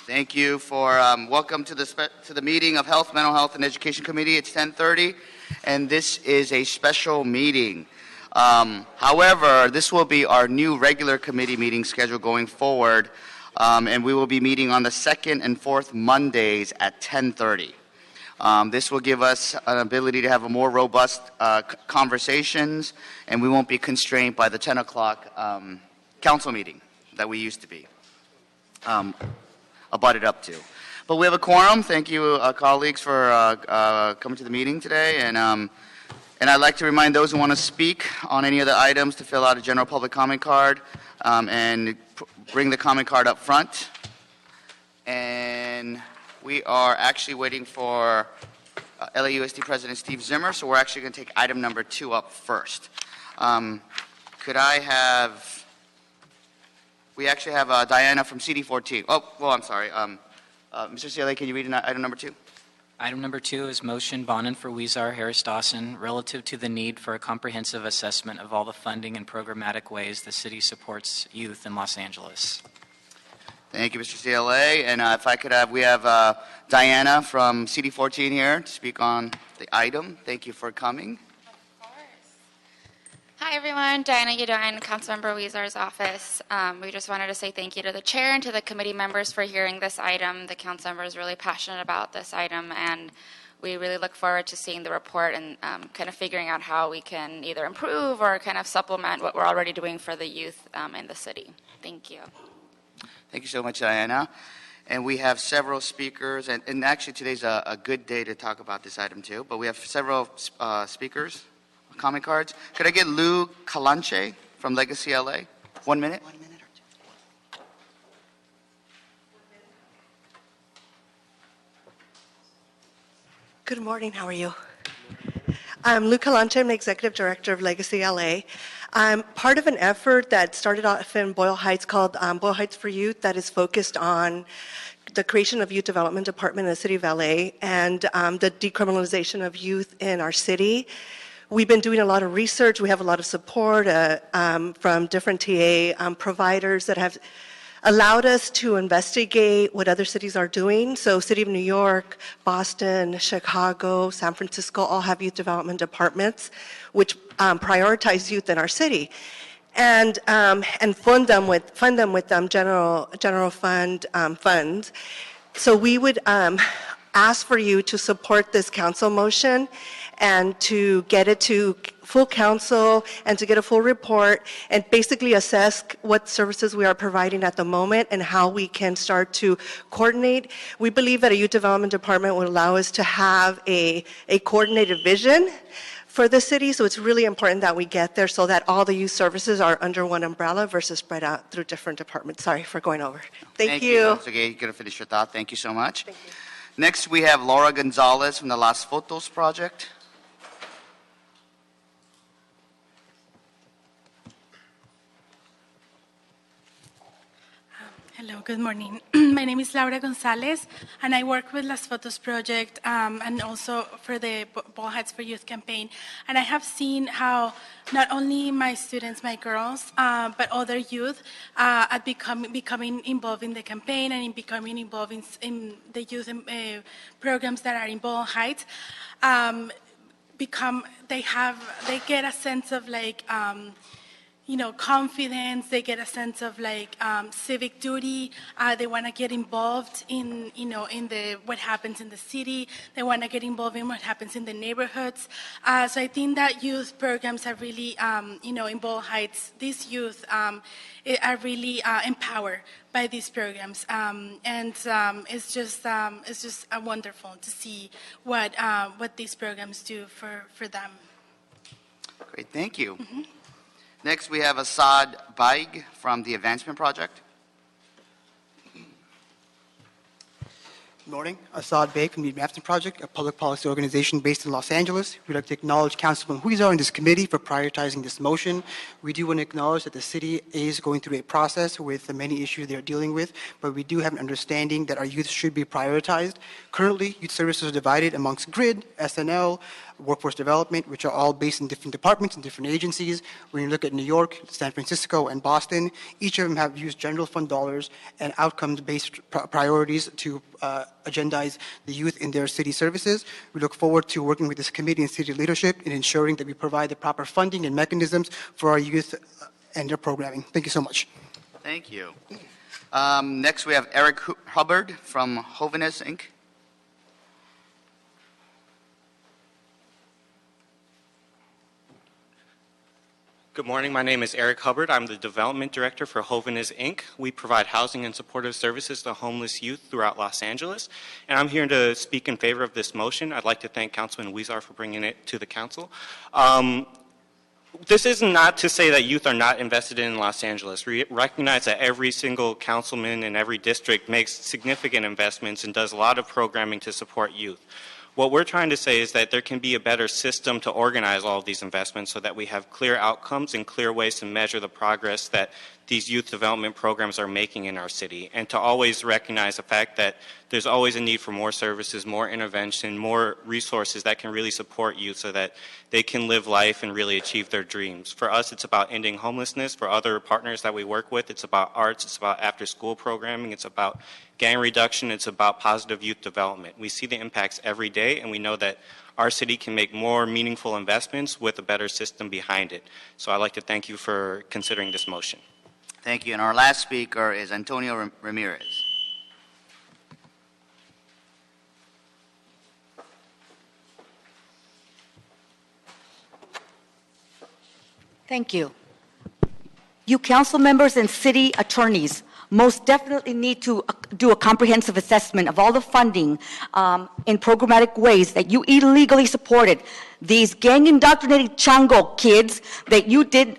Thank you for welcome to the meeting of Health, Mental Health, and Education Committee. It's 10:30, and this is a special meeting. However, this will be our new regular committee meeting schedule going forward, and we will be meeting on the second and fourth Mondays at 10:30. This will give us an ability to have a more robust conversations, and we won't be constrained by the 10 o'clock council meeting that we used to be abutted up to. But we have a quorum. Thank you, colleagues, for coming to the meeting today. And I'd like to remind those who want to speak on any of the items to fill out a general public comment card and bring the comment card up front. And we are actually waiting for LAUSD President Steve Zimmer, so we're actually going to take item number 2 up first. Could I have, we actually have Diana from CD14. Oh, well, I'm sorry. Mr. CLA, can you read item number 2? Item number 2 is motion Bonin for Weezer Harris Dawson relative to the need for a comprehensive assessment of all the funding and programmatic ways the city supports youth in Los Angeles. Thank you, Mr. CLA. And if I could have, we have Diana from CD14 here to speak on the item. Thank you for coming. Of course. Hi, everyone. Diana Udoin, Councilmember Weezer's office. We just wanted to say thank you to the chair and to the committee members for hearing this item. The council member is really passionate about this item, and we really look forward to seeing the report and kind of figuring out how we can either improve or kind of supplement what we're already doing for the youth in the city. Thank you. Thank you so much, Diana. And we have several speakers, and actually today's a good day to talk about this item too, but we have several speakers, comment cards. Could I get Lou Calanche from Legacy LA? 1 minute? 1 minute or 2. Good morning, how are you? I'm Lou Calanche, I'm the Executive Director of Legacy LA. I'm part of an effort that started off in Boyle Heights called Boyle Heights for Youth that is focused on the creation of Youth Development Department in the City of LA and the decriminalization of youth in our city. We've been doing a lot of research. We have a lot of support from different TA providers that have allowed us to investigate what other cities are doing. So City of New York, Boston, Chicago, San Francisco all have youth development departments which prioritize youth in our city and fund them with general fund funds. So we would ask for you to support this council motion and to get it to full council and to get a full report and basically assess what services we are providing at the moment and how we can start to coordinate. We believe that a youth development department will allow us to have a coordinated vision for the city, so it's really important that we get there so that all the youth services are under one umbrella versus spread out through different departments. Sorry for going over. Thank you. That's okay, you're going to finish your thought. Thank you so much. Thank you. Next, we have Laura Gonzalez from the Las Fotos Project. Hello, good morning. My name is Laura Gonzalez, and I work with Las Fotos Project and also for the Boyle Heights for Youth campaign. And I have seen how not only my students, my girls, but other youth are becoming involved in the campaign and in becoming involved in the youth programs that are in Boyle Heights. They get a sense of like, confidence. They get a sense of like civic duty. They want to get involved in what happens in the city. They want to get involved in what happens in the neighborhoods. So I think that youth programs are really, in Boyle Heights, these youth are really empowered by these programs, and it's just wonderful to see what these programs do for them. Great, thank you. Mm-hmm. Next, we have Assad Baig from the Advancement Project. Good morning. Assad Baig from the Advancement Project, a public policy organization based in Los Angeles. We'd like to acknowledge Councilman Huizar and this committee for prioritizing this motion. We do want to acknowledge that the city is going through a process with the many issues they're dealing with, but we do have an understanding that our youth should be prioritized. Currently, youth services are divided amongst GRID, SNL, workforce development, which are all based in different departments and different agencies. When you look at New York, San Francisco, and Boston, each of them have used general fund dollars and outcomes-based priorities to agendize the youth in their city services. We look forward to working with this committee and city leadership in ensuring that we provide the proper funding and mechanisms for our youth and their programming. Thank you so much. Thank you. Next, we have Eric Hubbard from Hovines, Inc. Good morning. My name is Eric Hubbard. I'm the Development Director for Hovines, Inc. We provide housing and supportive services to homeless youth throughout Los Angeles. And I'm here to speak in favor of this motion. I'd like to thank Councilman Huizar for bringing it to the council. This is not to say that youth are not invested in Los Angeles. We recognize that every single councilman in every district makes significant investments and does a lot of programming to support youth. What we're trying to say is that there can be a better system to organize all of these investments so that we have clear outcomes and clear ways to measure the progress that these youth development programs are making in our city, and to always recognize the fact that there's always a need for more services, more intervention, more resources that can really support youth so that they can live life and really achieve their dreams. For us, it's about ending homelessness. For other partners that we work with, it's about arts, it's about after-school programming, it's about gang reduction, it's about positive youth development. We see the impacts every day, and we know that our city can make more meaningful investments with a better system behind it. So I'd like to thank you for considering this motion. Thank you. And our last speaker is Antonio Ramirez. Thank you. You council members and city attorneys most definitely need to do a comprehensive assessment of all the funding in programmatic ways that you illegally supported. These gang indoctrinated chango kids that you did,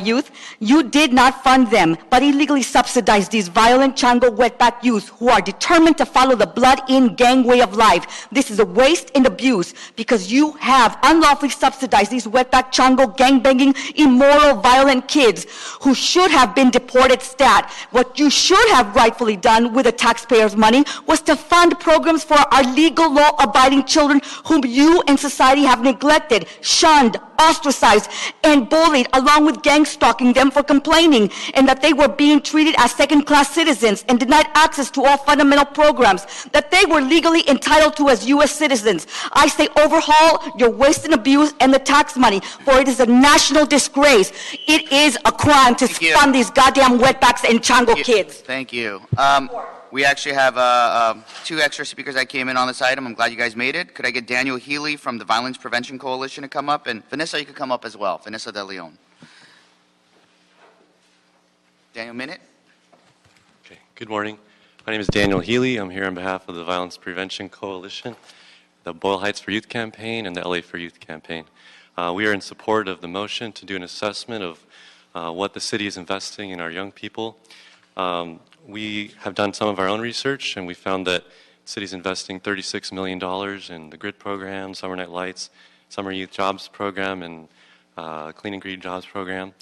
youth, you did not fund them, but illegally subsidized these violent chango wetback youth who are determined to follow the blood-in gang way of life. This is a waste and abuse because you have unlawfully subsidized these wetback chango gang-banging, immoral, violent kids who should have been deported stat. What you should have rightfully done with the taxpayers' money was to fund programs for our legal law-abiding children whom you and society have neglected, shunned, ostracized, and bullied, along with gang stalking them for complaining, and that they were being treated as second-class citizens and denied access to all fundamental programs that they were legally entitled to as U.S. citizens. I say overhaul your waste and abuse and the tax money, for it is a national disgrace. It is a crime to fund these goddamn wetbacks and chango kids. Thank you. We actually have two extra speakers that came in on this item. I'm glad you guys made it. Could I get Daniel Healy from the Violence Prevention Coalition to come up? And Vanessa, you could come up as well. Vanessa De Leon. Daniel, minute. Okay. Good morning. My name is Daniel Healy. I'm here on behalf of the Violence Prevention Coalition, the Boyle Heights for Youth campaign, and the LA for Youth campaign. We are in support of the motion to do an assessment of what the city is investing in our young people. We have done some of our own research, and we found that the city is investing $36 million in the GRID program, Summer Night Lights, Summer Youth Jobs program, and Clean and Green Jobs program.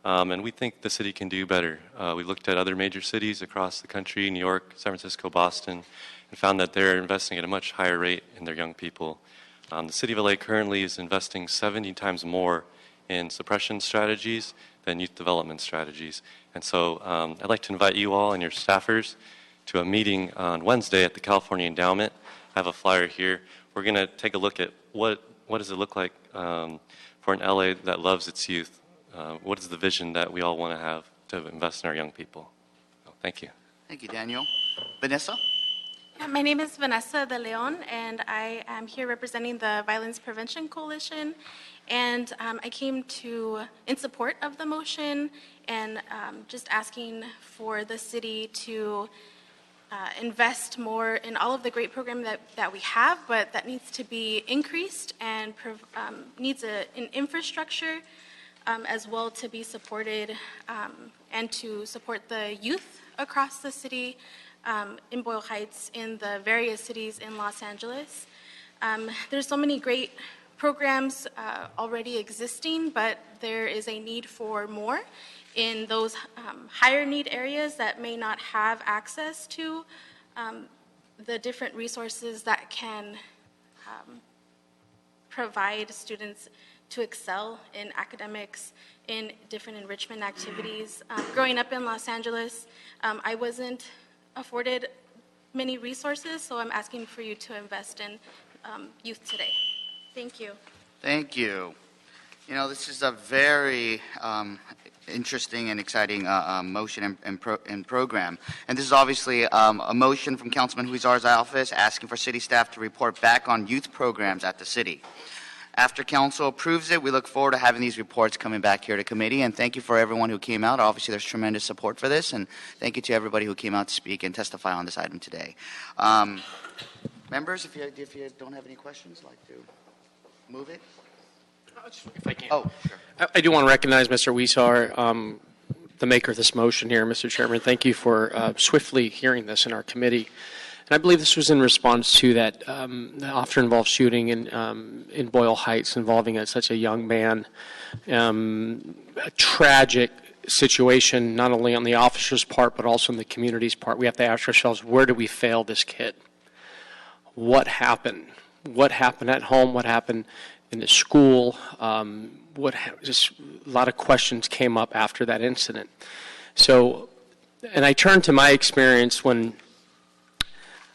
And we think the city can do better. We looked at other major cities across the country, New York, San Francisco, Boston, and found that they're investing at a much higher rate in their young people. The city of LA currently is investing 70 times more in suppression strategies than youth development strategies. And so I'd like to invite you all and your staffers to a meeting on Wednesday at the California Endowment. I have a flyer here. We're going to take a look at what does it look like for an LA that loves its youth. What is the vision that we all want to have to invest in our young people? Thank you. Thank you, Daniel. Vanessa? My name is Vanessa De Leon, and I am here representing the Violence Prevention Coalition. And I came in support of the motion and just asking for the city to invest more in all of the great programming that we have, but that needs to be increased and needs an infrastructure as well to be supported and to support the youth across the city in Boyle Heights, in the various cities in Los Angeles. There's so many great programs already existing, but there is a need for more in those higher need areas that may not have access to the different resources that can provide students to excel in academics, in different enrichment activities. Growing up in Los Angeles, I wasn't afforded many resources, so I'm asking for you to invest in youth today. Thank you. Thank you. You know, this is a very interesting and exciting motion and program. And this is obviously a motion from Councilman Huizar's office asking for city staff to report back on youth programs at the city. After council approves it, we look forward to having these reports coming back here to committee. And thank you for everyone who came out. Obviously, there's tremendous support for this. And thank you to everybody who came out to speak and testify on this item today. Members, if you don't have any questions, I'd like to move it. If I can. Oh, sure. I do want to recognize Mr. Huizar, the maker of this motion here, Mr. Chairman. Thank you for swiftly hearing this in our committee. And I believe this was in response to that the officer-involved shooting in Boyle Heights involving such a young man. A tragic situation, not only on the officer's part, but also on the community's part. We have to ask ourselves, where did we fail this kid? What happened? What happened at home? What happened in the school? Just a lot of questions came up after that incident. So, and I turned to my experience when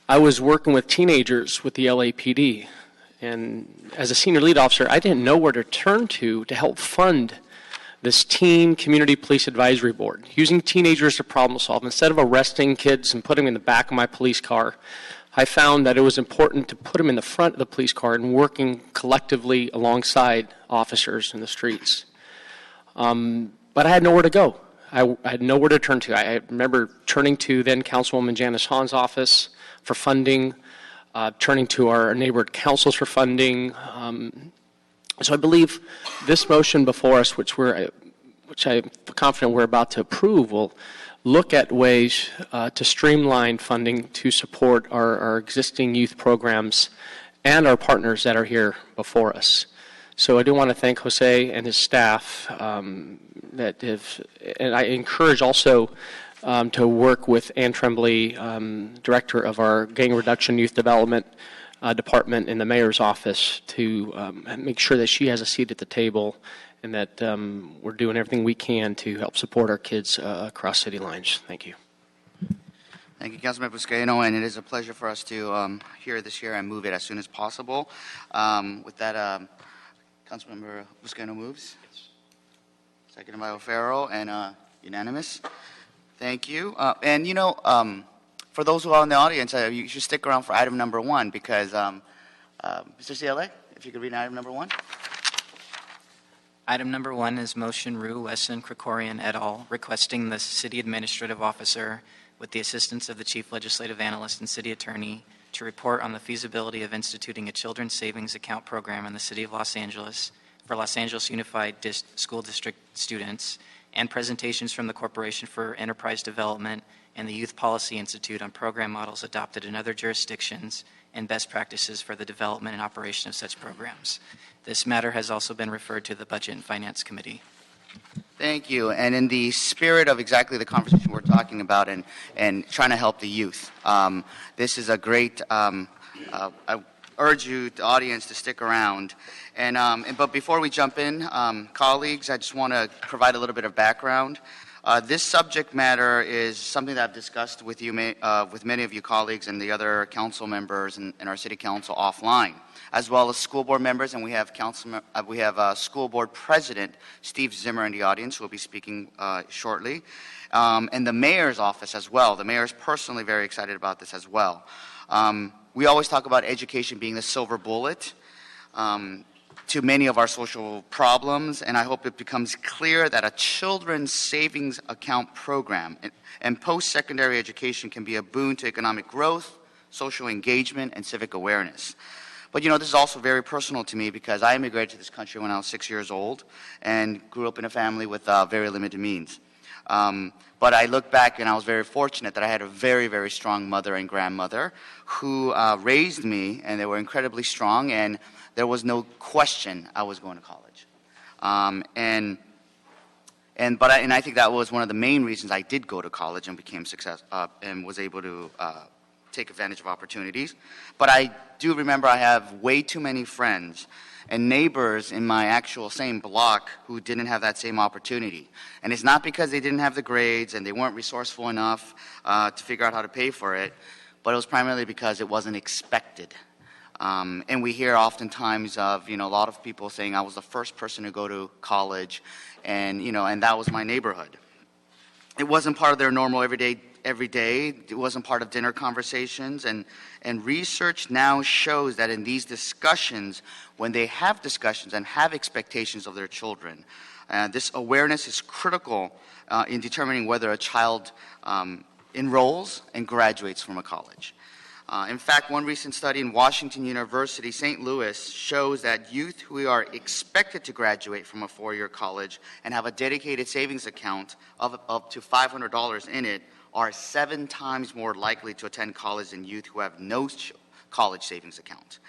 I was working with teenagers with the LAPD, and as a senior lead officer, I didn't know where to turn to help fund this teen community police advisory board, using teenagers to problem solve. Instead of arresting kids and putting them in the back of my police car, I found that it was important to put them in the front of the police car and working collectively alongside officers in the streets. But I had nowhere to go. I had nowhere to turn to. I remember turning to then Councilwoman Janice Hahn's office for funding, turning to our neighborhood councils for funding. So I believe this motion before us, which I'm confident we're about to approve, will look at ways to streamline funding to support our existing youth programs and our partners that are here before us. So I do want to thank Jose and his staff that have, and I encourage also to work with Ann Tremblay, director of our Gang Reduction Youth Development Department in the mayor's office, to make sure that she has a seat at the table and that we're doing everything we can to help support our kids across city lines. Thank you. Thank you, Councilman Buscaino, and it is a pleasure for us to hear this here and move it as soon as possible. With that, Councilmember Buscaino moves. Seconded by O'Farrell, and unanimous. Thank you. And you know, for those who are in the audience, you should stick around for item number 1 because, Mr. CLA, if you could read item number 1. Item number 1 is motion Rue, Wesson, Krikorian et al. Requesting the city administrative officer, with the assistance of the chief legislative analyst and city attorney, to report on the feasibility of instituting a children's savings account program in the city of Los Angeles for Los Angeles Unified School District students, and presentations from the Corporation for Enterprise Development and the Youth Policy Institute on program models adopted in other jurisdictions and best practices for the development and operation of such programs. This matter has also been referred to the Budget and Finance Committee. Thank you. And in the spirit of exactly the conversation we're talking about and trying to help the youth, this is a great, I urge you, the audience, to stick around. But before we jump in, colleagues, I just want to provide a little bit of background. This subject matter is something that I've discussed with you, with many of you colleagues and the other council members in our city council offline, as well as school board members, and we have school board president Steve Zimmer in the audience, who will be speaking shortly, and the mayor's office as well. The mayor is personally very excited about this as well. We always talk about education being the silver bullet to many of our social problems, and I hope it becomes clear that a children's savings account program and post-secondary education can be a boon to economic growth, social engagement, and civic awareness. But you know, this is also very personal to me because I immigrated to this country when I was 6 years old and grew up in a family with very limited means. But I look back and I was very fortunate that I had a very, very strong mother and grandmother who raised me, and they were incredibly strong, and there was no question I was going to college. And I think that was one of the main reasons I did go to college and became and was able to take advantage of opportunities. But I do remember I have way too many friends and neighbors in my actual same block who didn't have that same opportunity. And it's not because they didn't have the grades and they weren't resourceful enough to figure out how to pay for it, but it was primarily because it wasn't expected. And we hear oftentimes of, a lot of people saying, I was the first person to go to college, and, and that was my neighborhood. It wasn't part of their normal every day. It wasn't part of dinner conversations. And research now shows that in these discussions, when they have discussions and have expectations of their children, this awareness is critical in determining whether a child enrolls and graduates from a college. In fact, one recent study in Washington University, St. Louis, shows that youth who are expected to graduate from a four-year college and have a dedicated savings account of up to $500 in it are 7 times more likely to attend college than youth who have no college savings account.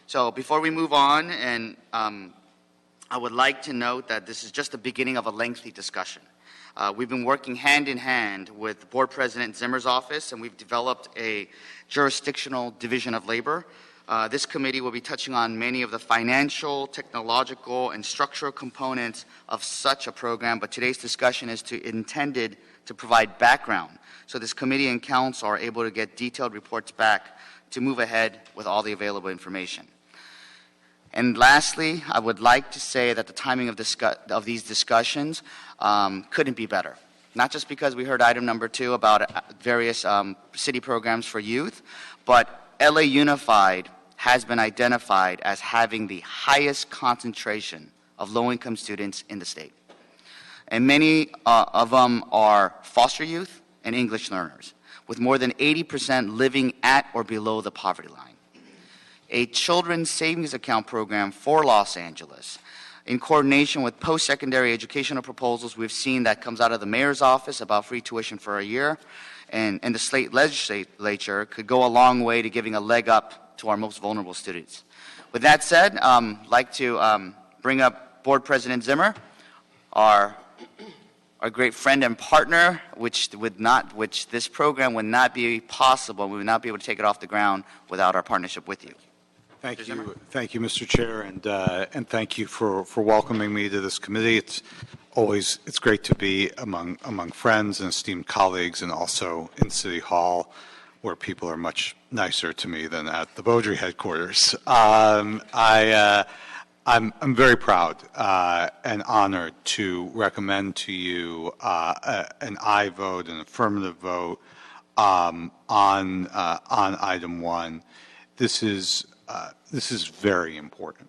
So before we move on, and I would like to note that this is just the beginning of a lengthy discussion. We've been working hand in hand with Board President Zimmer's office, and we've developed a jurisdictional division of labor. This committee will be touching on many of the financial, technological, and structural components of such a program, but today's discussion is intended to provide background, so this committee and council are able to get detailed reports back to move ahead with all the available information. And lastly, I would like to say that the timing of these discussions couldn't be better. Not just because we heard item number 2 about various city programs for youth, but LA Unified has been identified as having the highest concentration of low-income students in the state. And many of them are foster youth and English learners, with more than 80% living at or below the poverty line. A children's savings account program for Los Angeles, in coordination with post-secondary educational proposals we've seen that comes out of the mayor's office about free tuition for a year, and the state legislature could go a long way to giving a leg up to our most vulnerable students. With that said, I'd like to bring up Board President Zimmer, our great friend and partner, which this program would not be possible. We would not be able to take it off the ground without our partnership with you. Thank you, Mr. Chair, and thank you for welcoming me to this committee. It's great to be among friends and esteemed colleagues, and also in City Hall, where people are much nicer to me than at the Beaudry headquarters. I'm very proud and honored to recommend to you an aye vote, an affirmative vote on item 1. This is very important.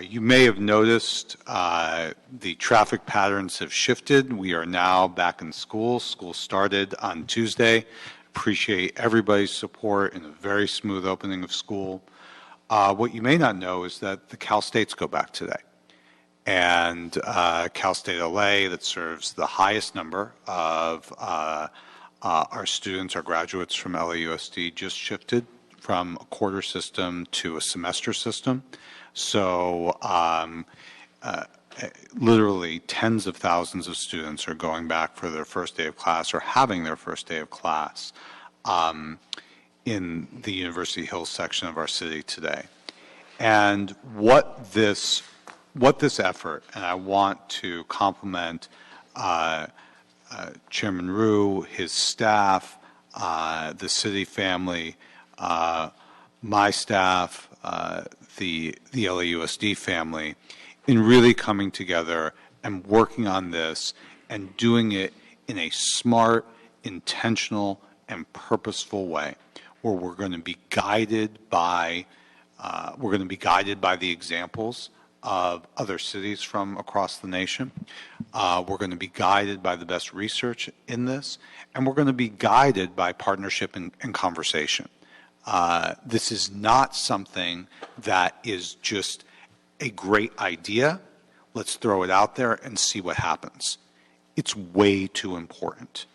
You may have noticed the traffic patterns have shifted. We are now back in school. School started on Tuesday. Appreciate everybody's support in a very smooth opening of school. What you may not know is that the Cal States go back today. And Cal State LA, that serves the highest number of our students, our graduates from LAUSD, just shifted from a quarter system to a semester system. So literally tens of thousands of students are going back for their first day of class or having their first day of class in the University Hills section of our city today. And what this effort, and I want to compliment Chairman Rue, his staff, the city family, my staff, the LAUSD family, in really coming together and working on this and doing it in a smart, intentional, and purposeful way, where we're going to be guided by the examples of other cities from across the nation. We're going to be guided by the best research in this, and we're going to be guided by partnership and conversation. This is not something that is just a great idea. Let's throw it out there and see what happens. It's way too important.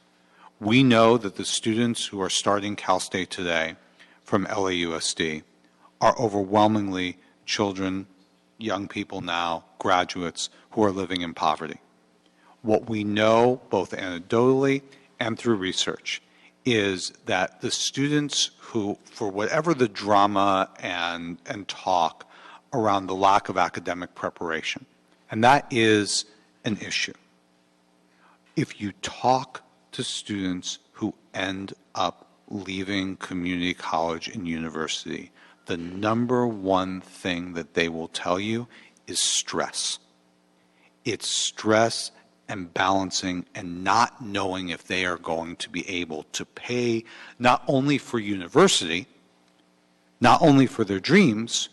We know that the students who are starting Cal State today from LAUSD are overwhelmingly children, young people now, graduates who are living in poverty. What we know, both anecdotally and through research, is that the students who, for whatever the drama and talk around the lack of academic preparation, and that is an issue. If you talk to students who end up leaving community college and university, the number one thing that they will tell you is stress. It's stress and balancing and not knowing if they are going to be able to pay not only for university, not only for their dreams,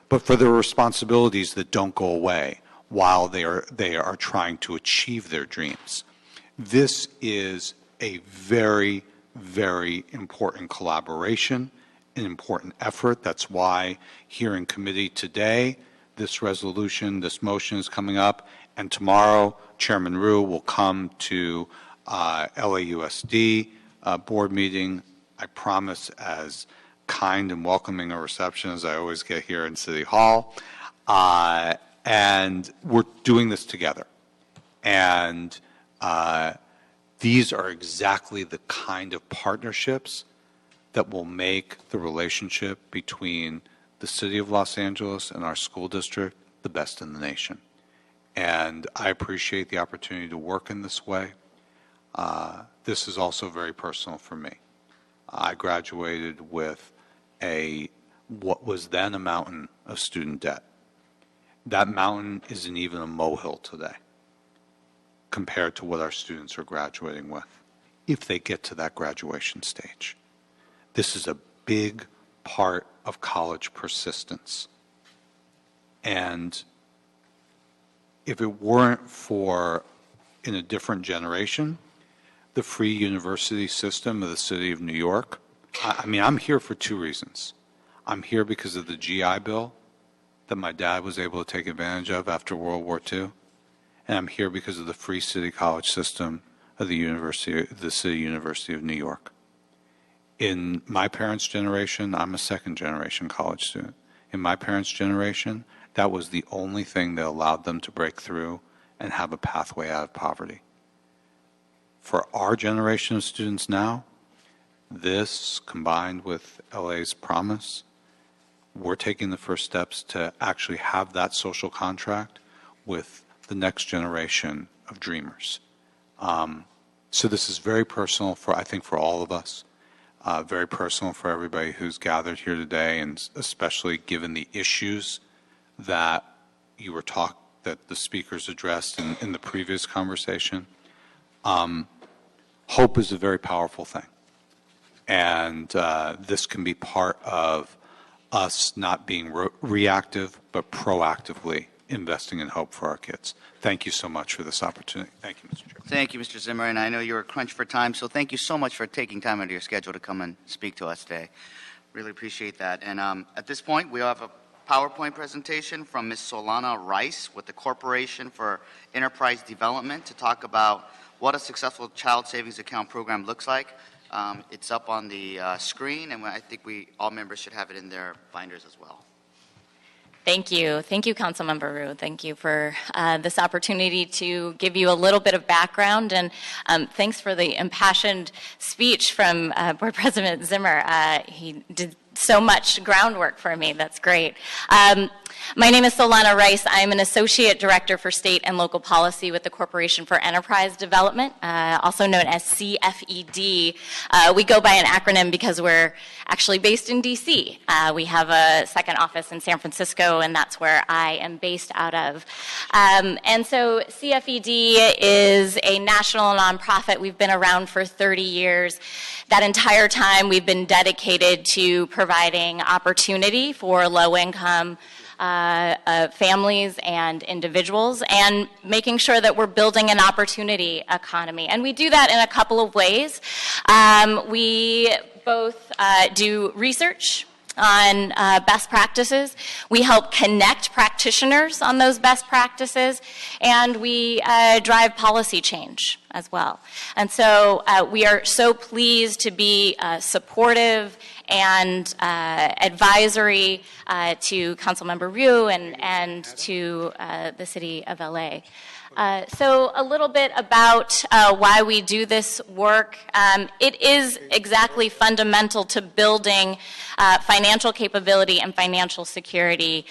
but for their responsibilities that don't go away while they are trying to achieve their dreams. This is a very, very important collaboration, an important effort. That's why here in committee today, this resolution, this motion is coming up, and tomorrow Chairman Rue will come to LAUSD board meeting, I promise, as kind and welcoming a reception as I always get here in City Hall. And we're doing this together. And these are exactly the kind of partnerships that will make the relationship between the City of Los Angeles and our school district the best in the nation. And I appreciate the opportunity to work in this way. This is also very personal for me. I graduated with what was then a mountain of student debt. That mountain isn't even a molehill today compared to what our students are graduating with, if they get to that graduation stage. This is a big part of college persistence. And if it weren't for, in a different generation, the free university system of the city of New York, I mean, I'm here for two reasons. I'm here because of the GI Bill that my dad was able to take advantage of after World War II, and I'm here because of the free city college system of the City University of New York. In my parents' generation, I'm a second-generation college student. In my parents' generation, that was the only thing that allowed them to break through and have a pathway out of poverty. For our generation of students now, this, combined with LA's promise, we're taking the first steps to actually have that social contract with the next generation of dreamers. So this is very personal I think for all of us, very personal for everybody who's gathered here today, and especially given the issues that that the speakers addressed in the previous conversation. Hope is a very powerful thing. And this can be part of us not being reactive, but proactively investing in hope for our kids. Thank you so much for this opportunity. Thank you, Mr. Chairman. Thank you, Mr. Zimmer, and I know you're crunched for time, so thank you so much for taking time out of your schedule to come and speak to us today. Really appreciate that. And at this point, we have a PowerPoint presentation from Ms. Solana Rice with the Corporation for Enterprise Development to talk about what a successful child savings account program looks like. It's up on the screen, and I think all members should have it in their binders as well. Thank you. Thank you, Councilmember Rue. Thank you for this opportunity to give you a little bit of background, and thanks for the impassioned speech from Board President Zimmer. He did so much groundwork for me. That's great. My name is Solana Rice. I'm an Associate Director for State and Local Policy with the Corporation for Enterprise Development, also known as CFED. We go by an acronym because we're actually based in D.C. We have a second office in San Francisco, and that's where I am based out of. And so CFED is a national nonprofit. We've been around for 30 years. That entire time, we've been dedicated to providing opportunity for low-income families and individuals, and making sure that we're building an opportunity economy. And we do that in a couple of ways. We both do research on best practices. We help connect practitioners on those best practices, and we drive policy change as well. And so we are so pleased to be supportive and advisory to Councilmember Rue and to the City of LA. So a little bit about why we do this work. It is exactly fundamental to building financial capability and financial security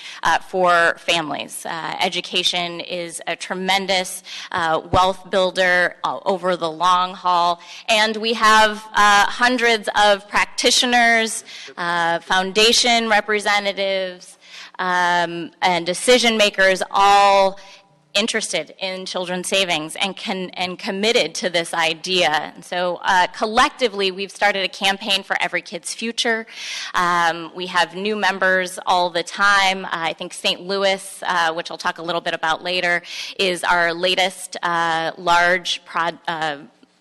for families. Education is a tremendous wealth builder over the long haul, and we have hundreds of practitioners, foundation representatives, and decision makers all interested in children's savings and committed to this idea. And so collectively, we've started a campaign for Every Kid's Future. We have new members all the time. I think St. Louis, which I'll talk a little bit about later, is our latest large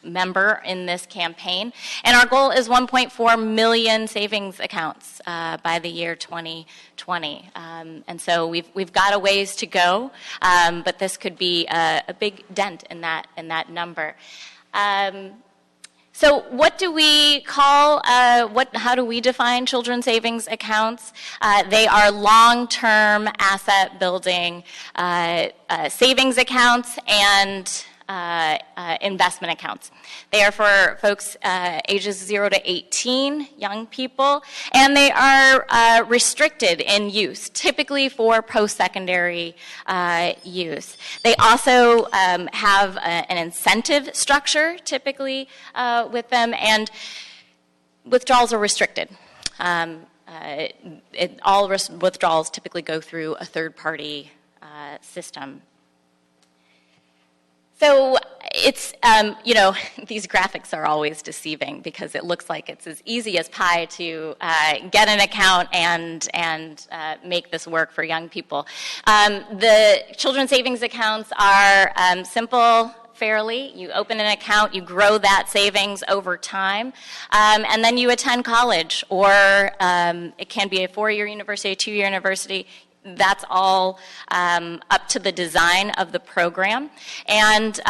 member in this campaign. And our goal is 1.4 million savings accounts by the year 2020. And so we've got a ways to go, but this could be a big dent in that number. So what do we call, how do we define children's savings accounts? They are long-term asset building savings accounts and investment accounts. They are for folks ages 0 to 18, young people, and they are restricted in use, typically for post-secondary use. They also have an incentive structure, typically, with them, and withdrawals are restricted. All withdrawals typically go through a third-party system. So it's, these graphics are always deceiving because it looks like it's as easy as pie to get an account and make this work for young people. The children's savings accounts are simple, fairly. You open an account, you grow that savings over time, and then you attend college, or it can be a 4-year university, a 2-year university. That's all up to the design of the program. And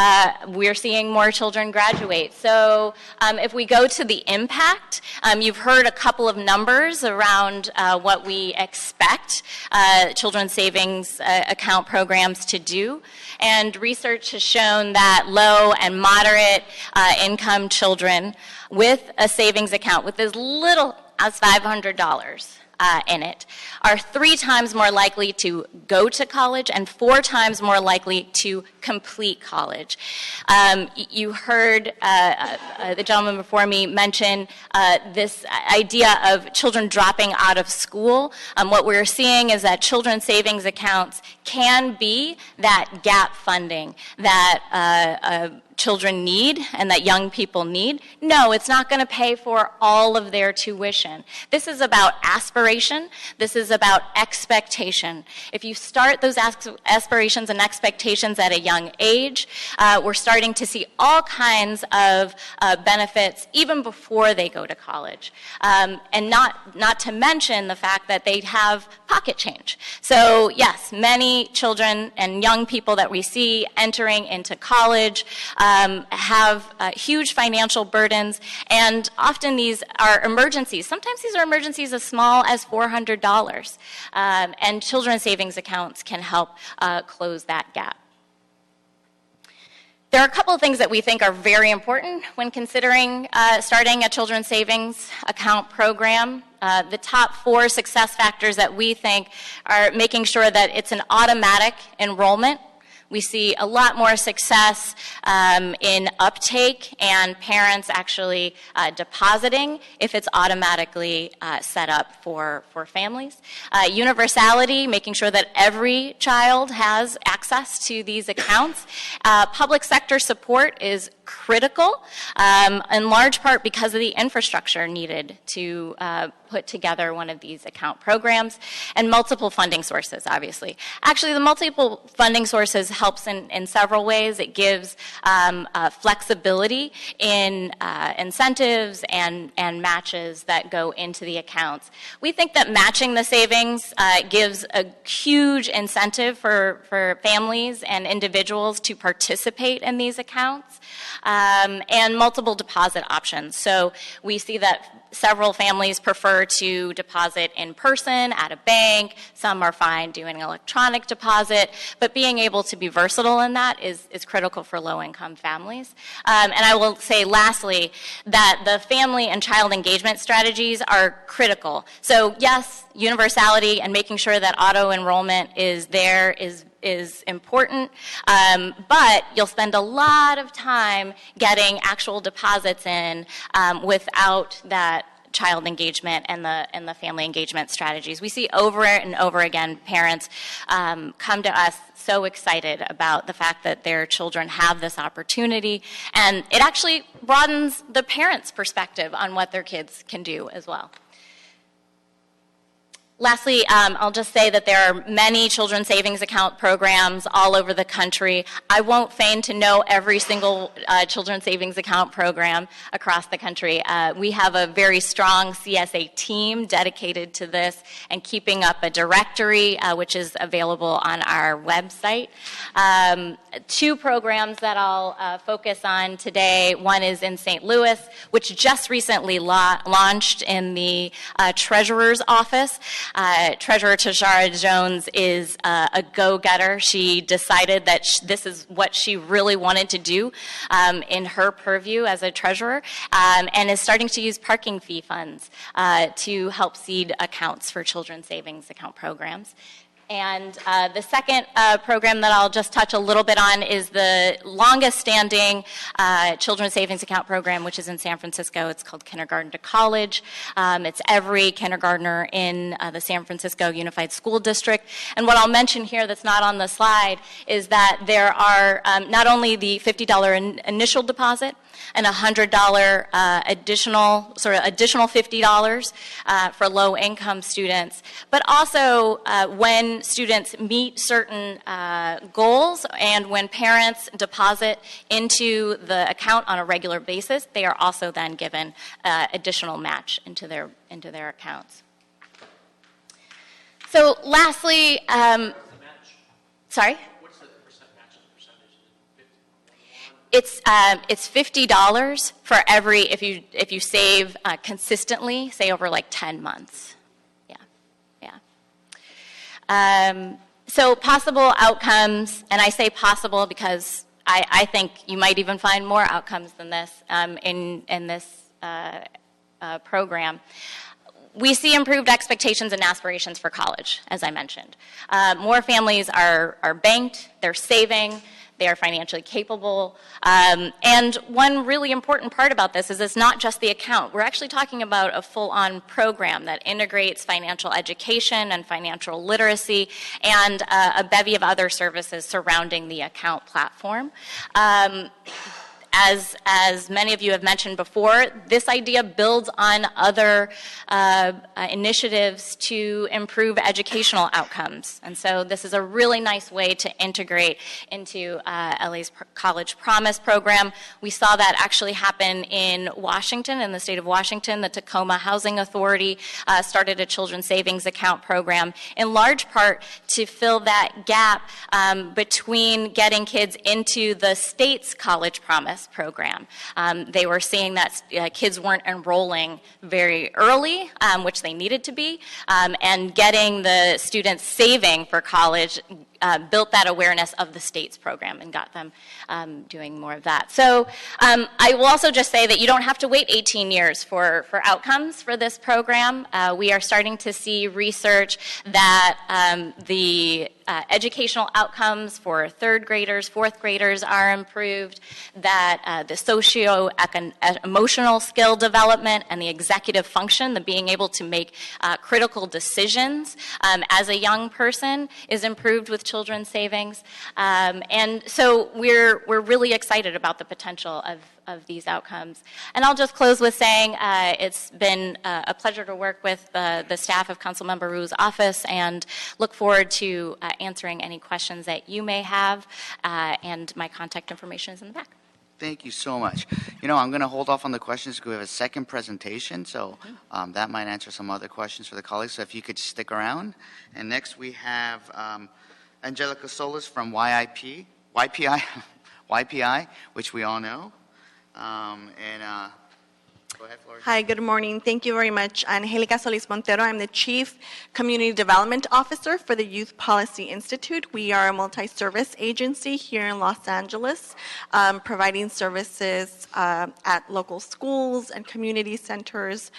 we're seeing more children graduate. So if we go to the impact, you've heard a couple of numbers around what we expect children's savings account programs to do. And research has shown that low and moderate income children with a savings account with as little as $500 in it are 3 times more likely to go to college and 4 times more likely to complete college. You heard the gentleman before me mention this idea of children dropping out of school. What we're seeing is that children's savings accounts can be that gap funding that children need and that young people need. No, it's not going to pay for all of their tuition. This is about aspiration. This is about expectation. If you start those aspirations and expectations at a young age, we're starting to see all kinds of benefits even before they go to college. And not to mention the fact that they have pocket change. So yes, many children and young people that we see entering into college have huge financial burdens, and often these are emergencies. Sometimes these are emergencies as small as $400, and children's savings accounts can help close that gap. There are a couple of things that we think are very important when considering starting a children's savings account program. The top 4 success factors that we think are making sure that it's an automatic enrollment. We see a lot more success in uptake and parents actually depositing if it's automatically set up for families. Universality, making sure that every child has access to these accounts. Public sector support is critical, in large part because of the infrastructure needed to put together one of these account programs, and multiple funding sources, obviously. Actually, the multiple funding sources helps in several ways. It gives flexibility in incentives and matches that go into the accounts. We think that matching the savings gives a huge incentive for families and individuals to participate in these accounts. and multiple deposit options. So we see that several families prefer to deposit in person at a bank. Some are fine doing electronic deposit, but being able to be versatile in that is critical for low-income families. And I will say lastly that the family and child engagement strategies are critical. So yes, universality and making sure that auto-enrollment is there is important, but you'll spend a lot of time getting actual deposits in without that child engagement and the family engagement strategies. We see over and over again parents come to us so excited about the fact that their children have this opportunity, and it actually broadens the parents' perspective on what their kids can do as well. Lastly, I'll just say that there are many children's savings account programs all over the country. I won't feign to know every single children's savings account program across the country. We have a very strong CSA team dedicated to this and keeping up a directory, which is available on our website. Two programs that I'll focus on today. One is in St. Louis, which just recently launched in the Treasurer's Office. Treasurer Tashara Jones is a go-getter. She decided that this is what she really wanted to do in her purview as a treasurer, and is starting to use parking fee funds to help seed accounts for children's savings account programs. And the second program that I'll just touch a little bit on is the longest standing children's savings account program, which is in San Francisco. It's called Kindergarten to College. It's every kindergartner in the San Francisco Unified School District. And what I'll mention here that's not on the slide is that there are not only the $50 initial deposit and $100 additional $50 for low-income students, but also when students meet certain goals and when parents deposit into the account on a regular basis, they are also then given additional match into their accounts. So lastly, sorry? It's $50 for every if you save consistently, say over like 10 months. So possible outcomes, and I say possible because I think you might even find more outcomes than this in this program. We see improved expectations and aspirations for college, as I mentioned. More families are banked, they're saving, they are financially capable. And one really important part about this is it's not just the account. We're actually talking about a full-on program that integrates financial education and financial literacy and a bevy of other services surrounding the account platform. As many of you have mentioned before, this idea builds on other initiatives to improve educational outcomes. And so this is a really nice way to integrate into LA's College Promise program. We saw that actually happen in Washington, in the state of Washington. The Tacoma Housing Authority started a children's savings account program, in large part to fill that gap between getting kids into the state's College Promise program. They were seeing that kids weren't enrolling very early, which they needed to be, and getting the students saving for college built that awareness of the state's program and got them doing more of that. So I will also just say that you don't have to wait 18 years for outcomes for this program. We are starting to see research that the educational outcomes for third graders, fourth graders are improved, that the socio-emotional skill development and the executive function, the being able to make critical decisions as a young person is improved with children's savings. And so we're really excited about the potential of these outcomes. And I'll just close with saying it's been a pleasure to work with the staff of Councilmember Ru's office and look forward to answering any questions that you may have, and my contact information is in the back. Thank you so much. You know, I'm going to hold off on the questions because we have a second presentation, so that might answer some other questions for the colleagues, so if you could stick around. And next we have Angelica Solis from YPI, which we all know. Go ahead, Flores. Hi, good morning. Thank you very much. Angelica Solis Montero. I'm the Chief Community Development Officer for the Youth Policy Institute. We are a multi-service agency here in Los Angeles, providing services at local schools and community centers,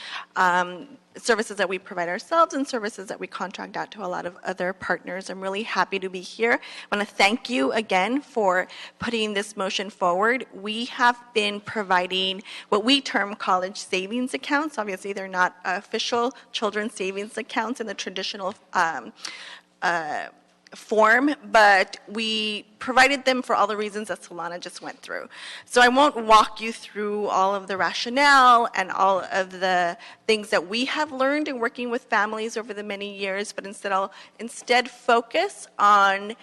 services that we provide ourselves and services that we contract out to a lot of other partners. I'm really happy to be here. I want to thank you again for putting this motion forward. We have been providing what we term college savings accounts. Obviously, they're not official children's savings accounts in the traditional form, but we provided them for all the reasons that Solana just went through. So I won't walk you through all of the rationale and all of the things that we have learned in working with families over the many years, but I'll focus on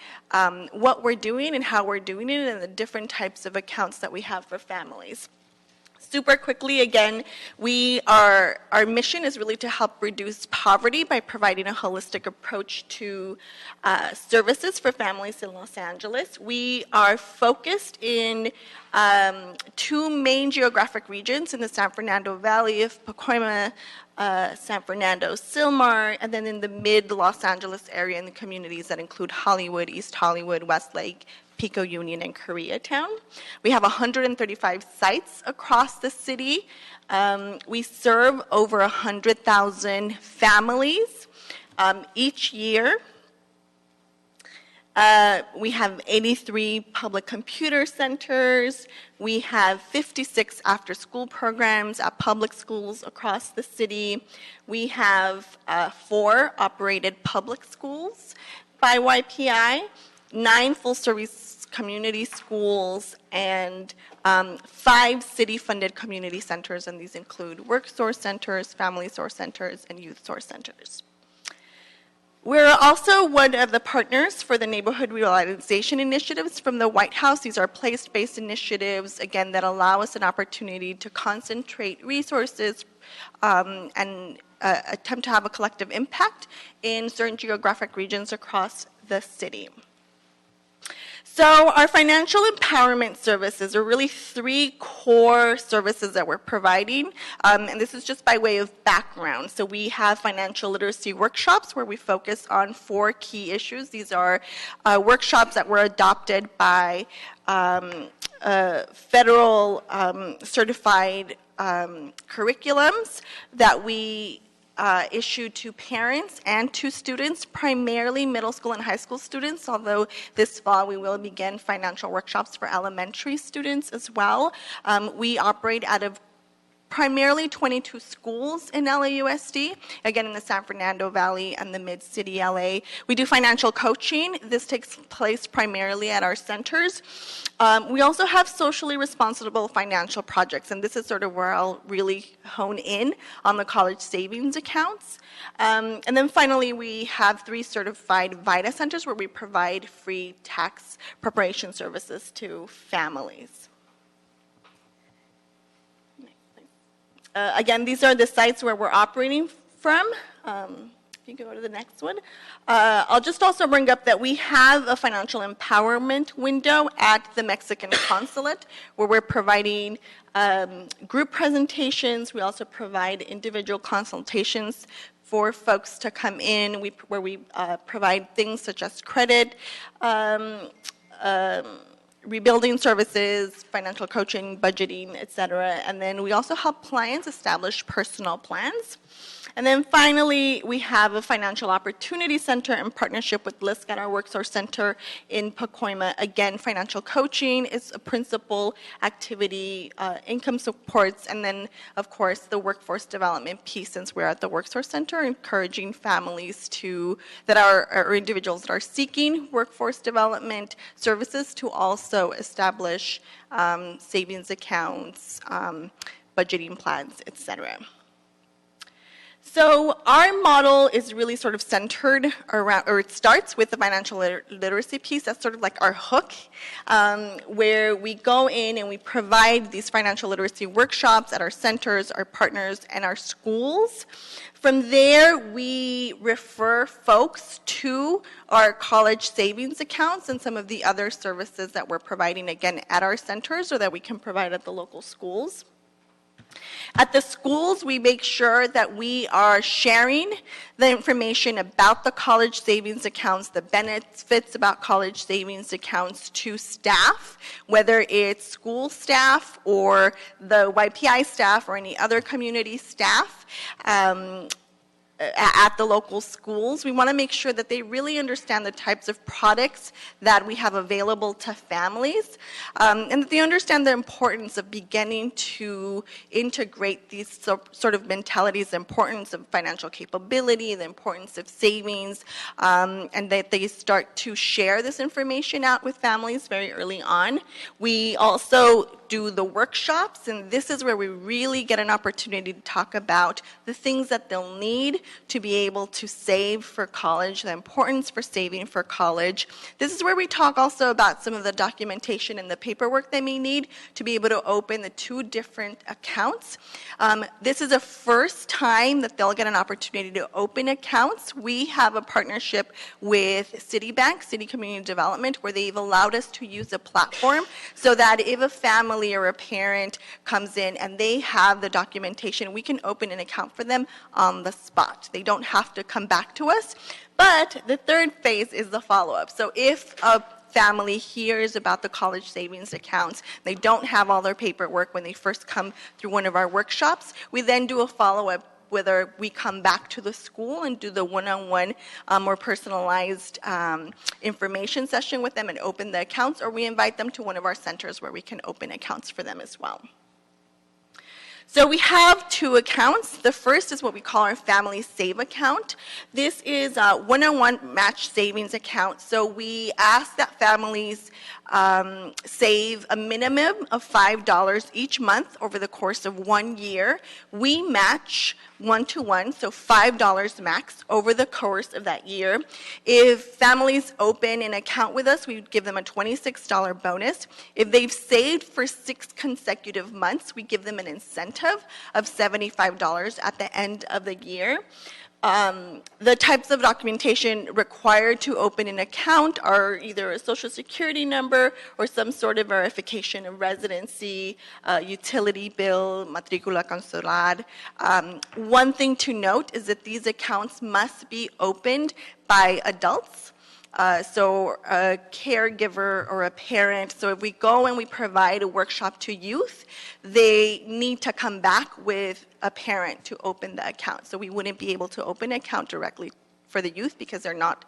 what we're doing and how we're doing it and the different types of accounts that we have for families. Super quickly, again, our mission is really to help reduce poverty by providing a holistic approach to services for families in Los Angeles. We are focused in two main geographic regions in the San Fernando Valley of Pacoima, San Fernando, Sylmar, and then in the mid-Los Angeles area in the communities that include Hollywood, East Hollywood, Westlake, Pico Union, and Koreatown. We have 135 sites across the city. We serve over 100,000 families each year. We have 83 public computer centers. We have 56 after-school programs at public schools across the city. We have 4 operated public schools by YPI, 9 full-service community schools, and 5 city-funded community centers, and these include work source centers, family source centers, and youth source centers. We're also one of the partners for the neighborhood revitalization initiatives from the White House. These are place-based initiatives, again, that allow us an opportunity to concentrate resources and attempt to have a collective impact in certain geographic regions across the city. So our financial empowerment services are really 3 core services that we're providing, and this is just by way of background. So we have financial literacy workshops where we focus on 4 key issues. These are workshops that were adopted by federal certified curriculums that we issued to parents and to students, primarily middle school and high school students, although this fall we will begin financial workshops for elementary students as well. We operate out of primarily 22 schools in LAUSD, again in the San Fernando Valley and the Mid-City LA. We do financial coaching. This takes place primarily at our centers. We also have socially responsible financial projects, and this is sort of where I'll really hone in on the college savings accounts. And then finally, we have 3 certified VITA centers where we provide free tax preparation services to families. Again, these are the sites where we're operating from. If you go to the next one. I'll just also bring up that we have a financial empowerment window at the Mexican Consulate where we're providing group presentations. We also provide individual consultations for folks to come in, where we provide things such as credit, rebuilding services, financial coaching, budgeting, et cetera. And then we also help clients establish personal plans. And then finally, we have a financial opportunity center in partnership with LISC at our Worksource Center in Pacoima. Again, financial coaching is a principal activity, income supports, and then, of course, the workforce development piece, since we're at the Worksource Center, encouraging families that are individuals that are seeking workforce development services to also establish savings accounts, budgeting plans, et cetera. So our model is really sort of centered around, or it starts with the financial literacy piece. That's sort of like our hook, where we go in and we provide these financial literacy workshops at our centers, our partners, and our schools. From there, we refer folks to our college savings accounts and some of the other services that we're providing, again, at our centers or that we can provide at the local schools. At the schools, we make sure that we are sharing the information about the college savings accounts, the benefits about college savings accounts to staff, whether it's school staff or the YPI staff or any other community staff. At the local schools. We want to make sure that they really understand the types of products that we have available to families, and that they understand the importance of beginning to integrate these sort of mentalities, the importance of financial capability, the importance of savings, and that they start to share this information out with families very early on. We also do the workshops, and this is where we really get an opportunity to talk about the things that they'll need to be able to save for college, the importance for saving for college. This is where we talk also about some of the documentation and the paperwork they may need to be able to open the 2 different accounts. This is the first time that they'll get an opportunity to open accounts. We have a partnership with Citibank, City Community Development, where they've allowed us to use a platform so that if a family or a parent comes in and they have the documentation, we can open an account for them on the spot. They don't have to come back to us. But the third phase is the follow-up. So if a family hears about the college savings accounts, they don't have all their paperwork when they first come through one of our workshops, we then do a follow-up, whether we come back to the school and do the one-on-one more personalized information session with them and open the accounts, or we invite them to one of our centers where we can open accounts for them as well. So we have 2 accounts. The first is what we call our Family Save account. This is a one-on-one match savings account. So we ask that families save a minimum of $5 each month over the course of 1 year. We match 1-to-1, so $5 max over the course of that year. If families open an account with us, we would give them a $26 bonus. If they've saved for 6 consecutive months, we give them an incentive of $75 at the end of the year. The types of documentation required to open an account are either a social security number or some sort of verification of residency, utility bill, matricula consular. One thing to note is that these accounts must be opened by adults. So a caregiver or a parent. So if we go and we provide a workshop to youth, they need to come back with a parent to open the account. So we wouldn't be able to open an account directly for the youth because they're not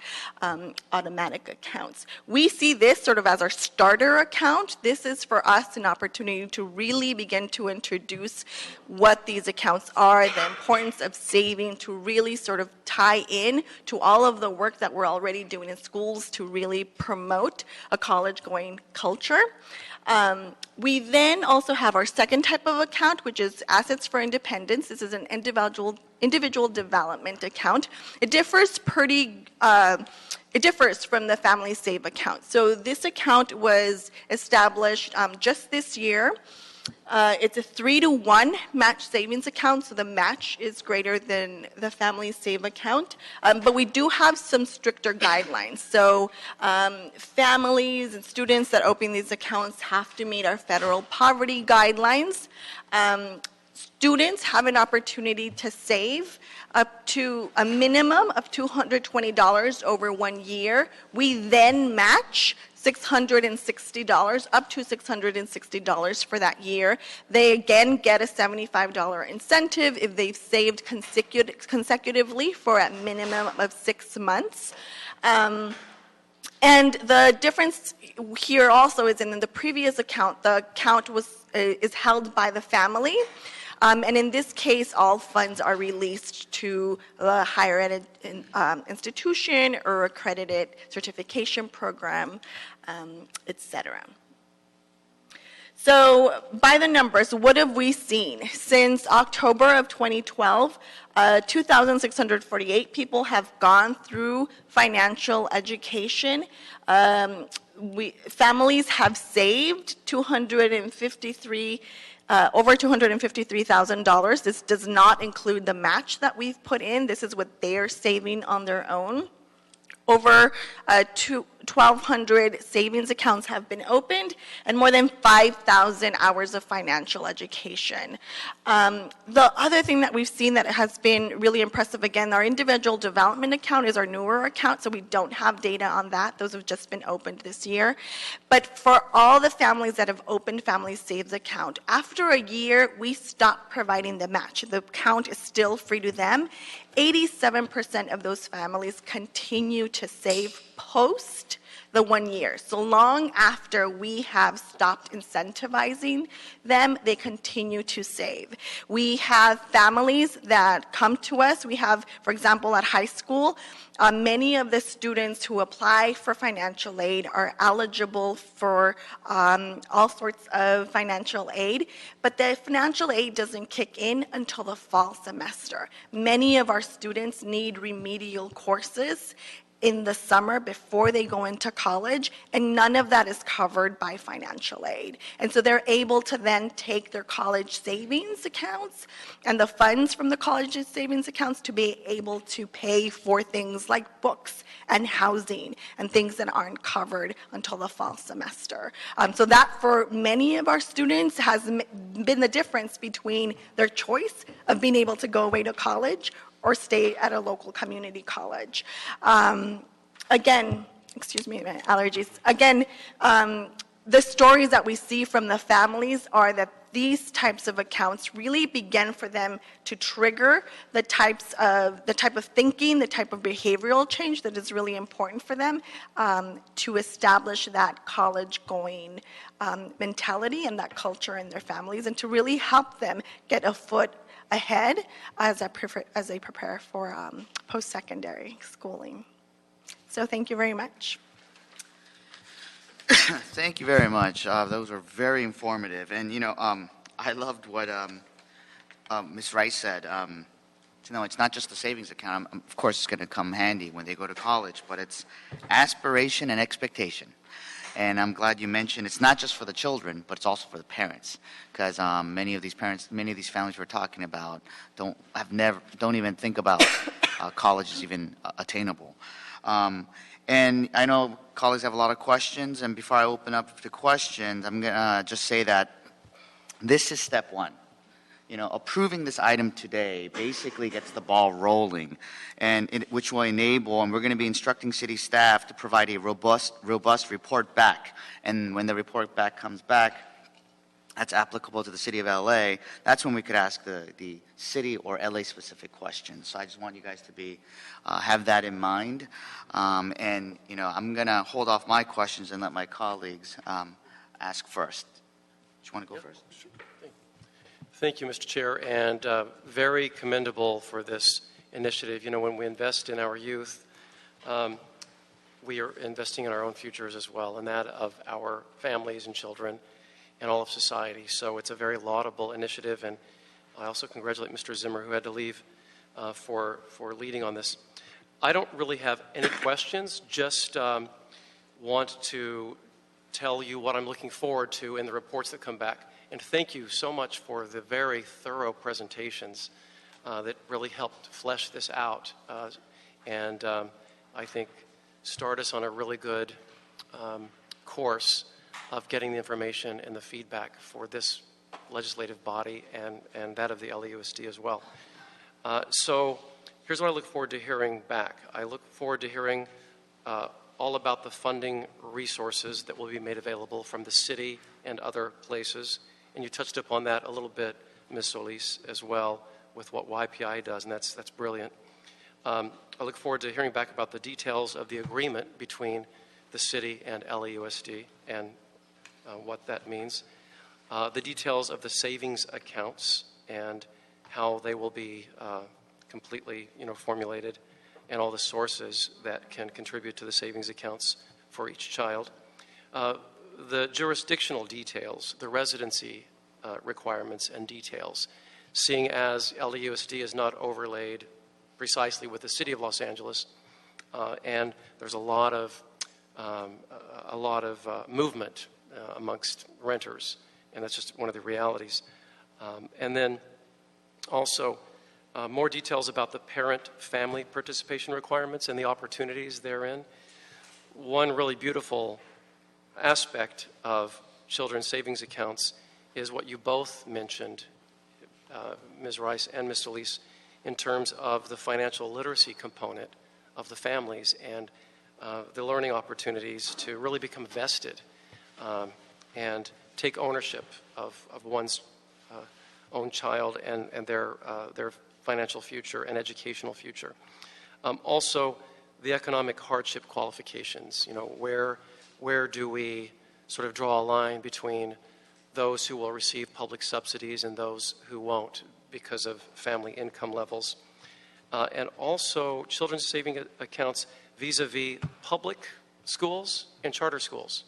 automatic accounts. We see this sort of as our starter account. This is for us an opportunity to really begin to introduce what these accounts are, the importance of saving, to really sort of tie in to all of the work that we're already doing in schools to really promote a college-going culture. We then also have our second type of account, which is Assets for Independence. This is an individual development account. It differs from the Family Save account. So this account was established just this year. It's a 3-to-1 match savings account, so the match is greater than the Family Save account. But we do have some stricter guidelines. So families and students that open these accounts have to meet our federal poverty guidelines. Students have an opportunity to save up to a minimum of $220 over 1 year. We then match $660, up to $660 for that year. They again get a $75 incentive if they've saved consecutively for a minimum of 6 months. And the difference here also is in the previous account, the account is held by the family. And in this case, all funds are released to a higher ed institution or accredited certification program, et cetera. So by the numbers, what have we seen? Since October of 2012, 2,648 people have gone through financial education. Families have saved over $253,000. This does not include the match that we've put in. This is what they're saving on their own. Over 1,200 savings accounts have been opened, and more than 5,000 hours of financial education. The other thing that we've seen that has been really impressive, again, our individual development account is our newer account, so we don't have data on that. Those have just been opened this year. But for all the families that have opened Family Saves account, after a year, we stopped providing the match. The account is still free to them. 87% of those families continue to save post the 1 year. So long after we have stopped incentivizing them, they continue to save. We have families that come to us. We have, for example, at high school, many of the students who apply for financial aid are eligible for all sorts of financial aid, but the financial aid doesn't kick in until the fall semester. Many of our students need remedial courses in the summer before they go into college, and none of that is covered by financial aid. And so they're able to then take their college savings accounts and the funds from the college savings accounts to be able to pay for things like books and housing and things that aren't covered until the fall semester. So that, for many of our students, has been the difference between their choice of being able to go away to college or stay at a local community college. Again, excuse me, my allergies. Again, the stories that we see from the families are that these types of accounts really begin for them to trigger the type of thinking, the type of behavioral change that is really important for them to establish that college-going mentality and that culture in their families, and to really help them get a foot ahead as they prepare for post-secondary schooling. So thank you very much. Thank you very much. Those were very informative. And, I loved what Ms. Rice said. It's not just the savings account. Of course, it's going to come handy when they go to college, but it's aspiration and expectation. And I'm glad you mentioned it's not just for the children, but it's also for the parents, because many of these families we're talking about don't even think about college is even attainable. And I know colleagues have a lot of questions, and before I open up the questions, I'm going to just say that this is step one. Approving this item today basically gets the ball rolling, which will enable, and we're going to be instructing city staff to provide a robust report back. And when the report back comes back, that's applicable to the city of LA, that's when we could ask the city or LA specific questions. So I just want you guys to have that in mind. I'm going to hold off my questions and let my colleagues ask first. Do you want to go first? Sure. Thank you, Mr. Chair, and very commendable for this initiative. When we invest in our youth, we are investing in our own futures as well, and that of our families and children and all of society. So it's a very laudable initiative, and I also congratulate Mr. Zimmer, who had to leave, for leading on this. I don't really have any questions, just want to tell you what I'm looking forward to in the reports that come back. And thank you so much for the very thorough presentations that really helped flesh this out and I think start us on a really good course of getting the information and the feedback for this legislative body and that of the LAUSD as well. So here's what I look forward to hearing back. I look forward to hearing all about the funding resources that will be made available from the city and other places. And you touched upon that a little bit, Ms. Solis, as well, with what YPI does, and that's brilliant. I look forward to hearing back about the details of the agreement between the city and LAUSD and what that means. The details of the savings accounts and how they will be completely, formulated, and all the sources that can contribute to the savings accounts for each child. the jurisdictional details, the residency requirements and details, seeing as LAUSD is not overlaid precisely with the city of Los Angeles, and there's a lot of movement amongst renters, and that's just one of the realities. And then also more details about the parent-family participation requirements and the opportunities therein. One really beautiful aspect of children's savings accounts is what you both mentioned, Ms. Rice and Ms. Solis, in terms of the financial literacy component of the families and the learning opportunities to really become vested and take ownership of one's own child and their financial future and educational future. Also, the economic hardship qualifications. You know, where do we sort of draw a line between those who will receive public subsidies and those who won't because of family income levels? And also children's saving accounts vis-a-vis public schools and charter schools.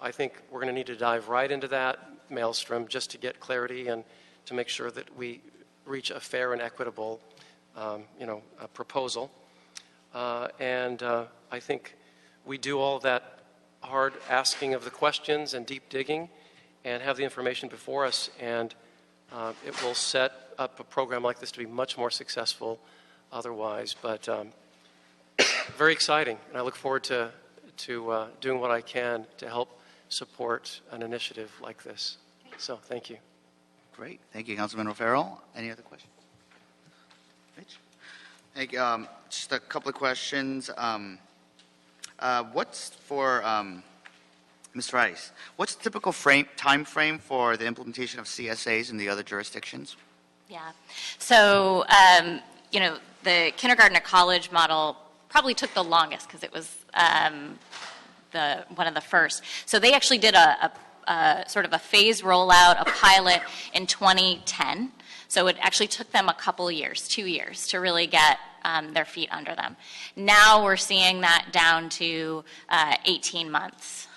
I think we're going to need to dive right into that maelstrom just to get clarity and to make sure that we reach a fair and equitable proposal. And I think we do all that hard asking of the questions and deep digging and have the information before us, and it will set up a program like this to be much more successful otherwise. But very exciting, and I look forward to doing what I can to help support an initiative like this. So thank you. Great. Thank you, Councilman O'Farrell. Any other questions? Rich? Thank you. Just a couple of questions. What's for Ms. Rice? What's the typical time frame for the implementation of CSAs in the other jurisdictions? Yeah. So, the kindergarten to college model probably took the longest because it was one of the first. So they actually did a sort of a phase rollout, a pilot in 2010. So it actually took them a couple years, 2 years, to really get their feet under them. Now we're seeing that down to 18 months.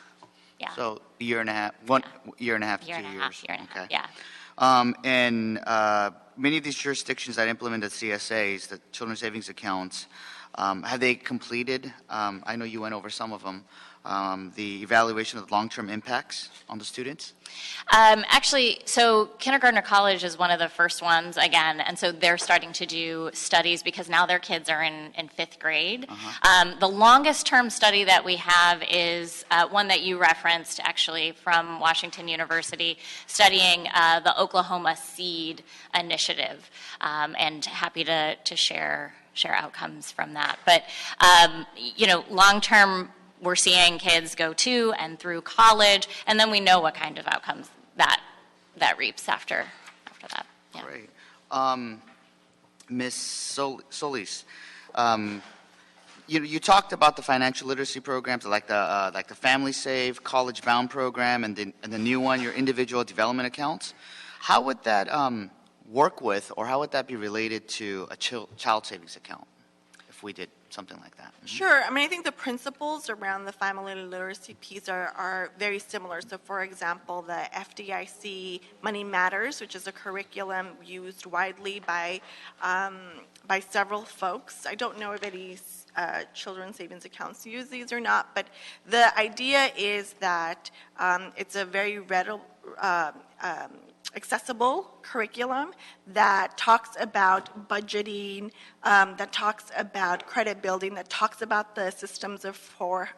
Yeah. So a year and a half, year and a half to 2 years. Year and a half, Okay. yeah. And many of these jurisdictions that implemented CSAs, the children's savings accounts, have they completed, I know you went over some of them, the evaluation of the long-term impacts on the students? Actually, so kindergarten to college is one of the first ones, again, and so they're starting to do studies because now their kids are in fifth grade. The longest-term study that we have is one that you referenced, actually, from Washington University, studying the Oklahoma SEED initiative, and happy to share outcomes from that. But, long-term, we're seeing kids go to and through college, and then we know what kind of outcomes that reaps after that. Yeah. Great. Ms. Solis, you talked about the financial literacy programs like the Family Save, College Bound program, and the new one, your individual development accounts. How would that work with, or how would that be related to a child savings account if we did something like that? Sure. I mean, I think the principles around the family literacy piece are very similar. So, for example, the FDIC Money Matters, which is a curriculum used widely by several folks. I don't know if any children's savings accounts use these or not, but the idea is that it's a very accessible curriculum that talks about budgeting, that talks about credit building, that talks about the four